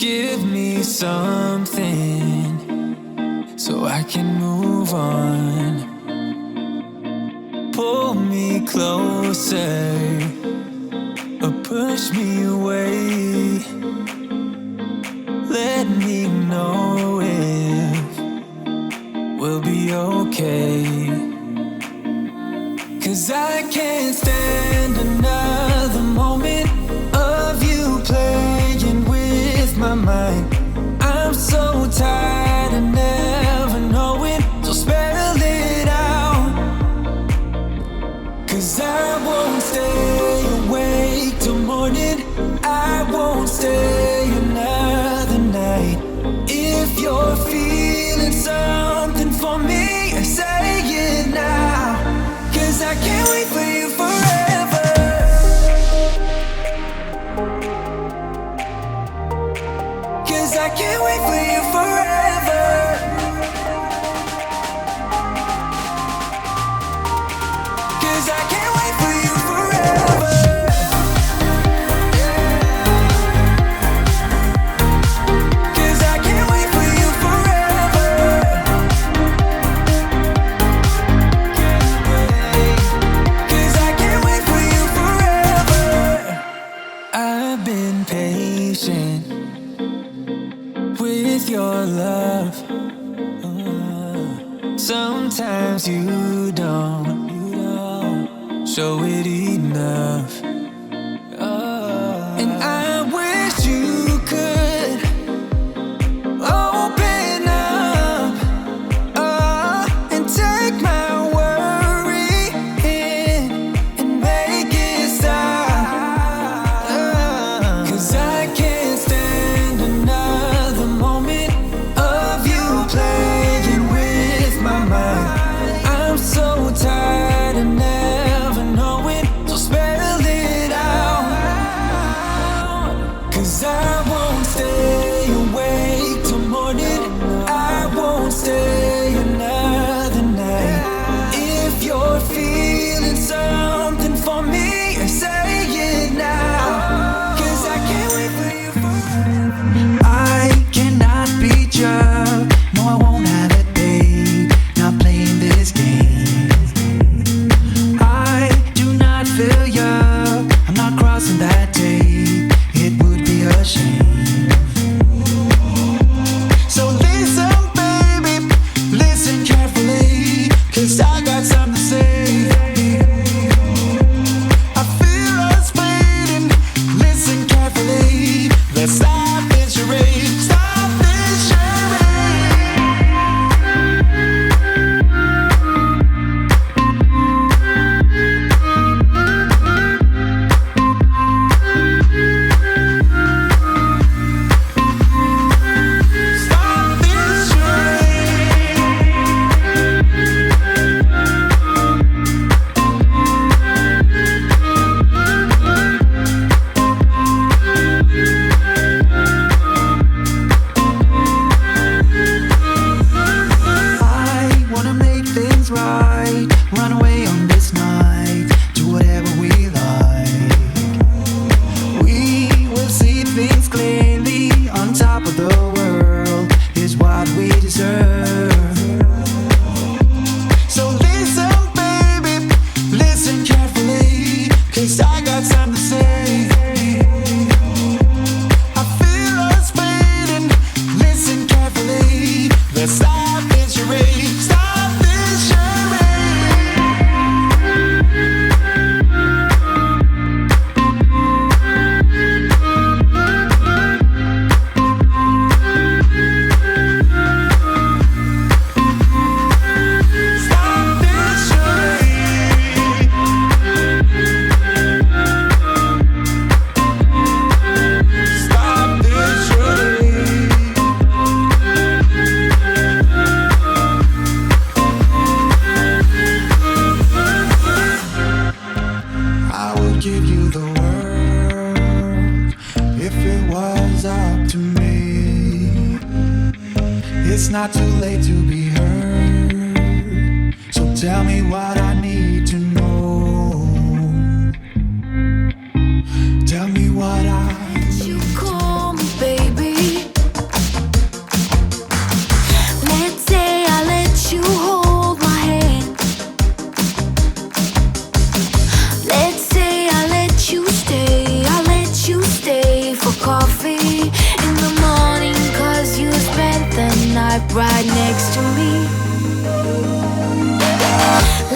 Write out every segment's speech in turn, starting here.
Give me something so I can move on. Pull me closer or push me away. Let me know if we'll be okay. 'Cause I can't stand another moment of you playing with my mind. I'm so tired of never knowing, so spell it out. 'Cause I won't stay awake till morning. I won't stay another night. If you're feeling something for me, say it now. 'Cause I can't wait for you forever. 'Cause I can't wait for you forever. 'Cause I can't wait for you forever. 'Cause I can't wait for you forever. 'Cause I can't wait for you forever. I've been patient with your love. Sometimes you don't show it enough. And I wish you could open up and take my worry in and make it stop. 'Cause I can't stand another moment of you playing with my mind. I'm so tired of never knowing, so spell it out. 'Cause I won't stay awake till morning. I won't stay another night. If you're feeling something for me, say it now. 'Cause I can't wait for you forever. I cannot beat you. No, I won't have it, babe. Not playing this game. I do not feel you. I'm not crossing that tape. It would be a shame. So listen, baby, listen carefully, 'cause I got something to say. I feel us fading. Listen carefully. Let's stop this charade. Stop this charade. Stop this charade. I wanna make things right. Run away on this night. Do whatever we like. We will see things clearly. On top of the world is what we deserve. So listen, baby, listen carefully, 'cause I got something to say. I feel us fading. Listen carefully. Let's stop this charade. Stop this charade. Stop this charade. Stop this charade. I would give you the world if it was up to me. It's not too late to be heard, so tell me what I need to know. Tell me what I You call me baby, in the morning, 'cause you spent the night right next to me.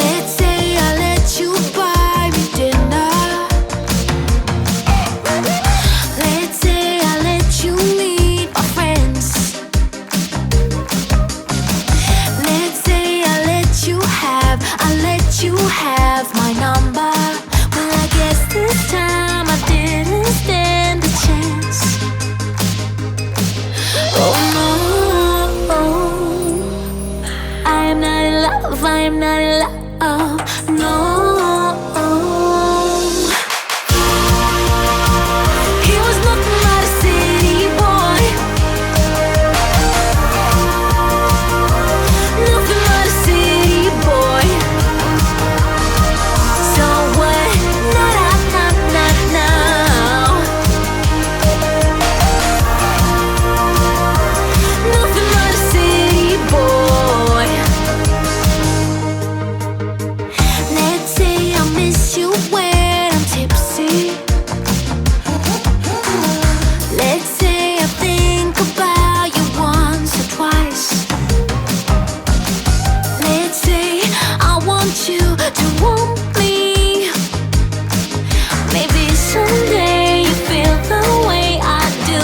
Let's say I let you buy me dinner. Let's say I let you meet my friends. Let's say I let you have my number. Well, I guess this time I didn't stand a chance. Oh no, I am not in love, I am not in love, no. He was nothing but a city boy, nothing but a city boy. So what? Not now. Nothing but a city boy. Let's say I miss you when I'm tipsy. Let's say I think about you once or twice. Let's say I want you to want me. Maybe someday you feel the way I do.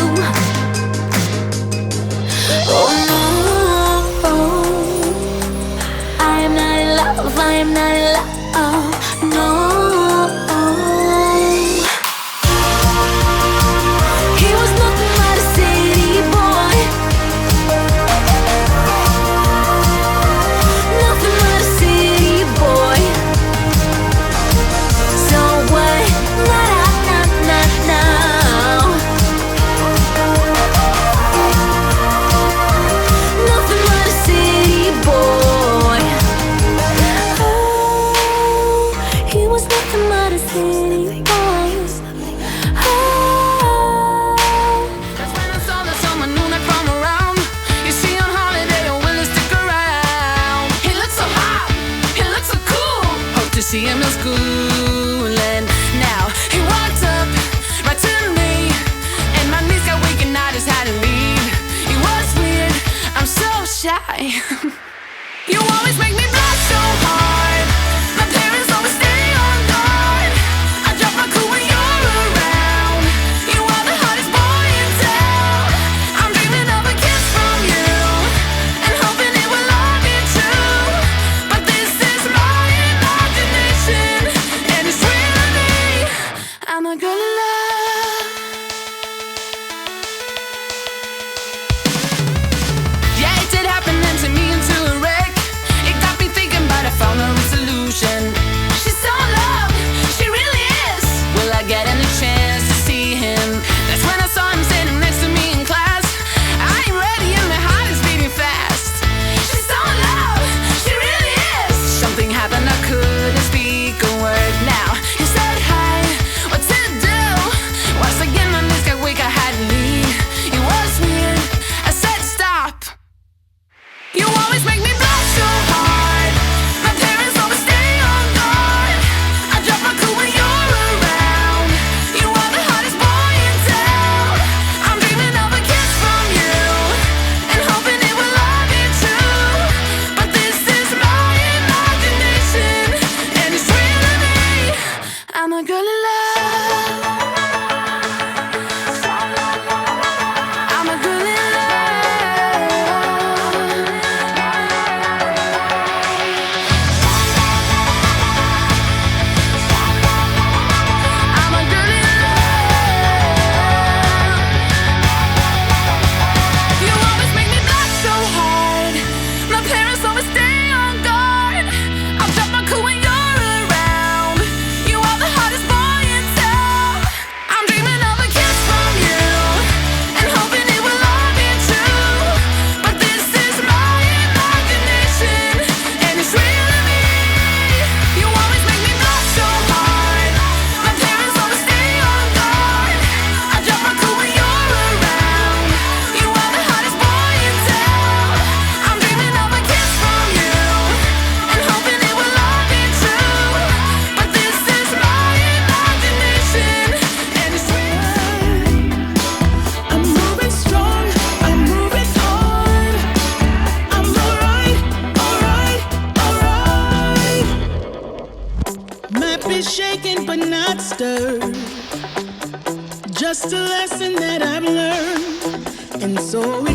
Oh no, I am not in love, I am not in love, no. He was nothing but a city boy, nothing but a city boy. So what? Not now. Nothing but a city boy. Oh, he was nothing but a city boy. Oh. That's when I saw that someone new that from around. You see on holiday, you're willing to stick around. He looks so hot, he looks so cool. Hope to see him in school. And now he walked up right to me, and my knees got weak and I just had to leave. It was weird, I'm so shy. You always make me blush so hard. My parents always stay on guard. I drop my cool when you're around. You are the hottest boy in town. I'm dreaming of a kiss from you and hoping it will all be true. But this is my imagination, and it's real to me. I'm a girl in love. Yeah, it did happen then to me and to And so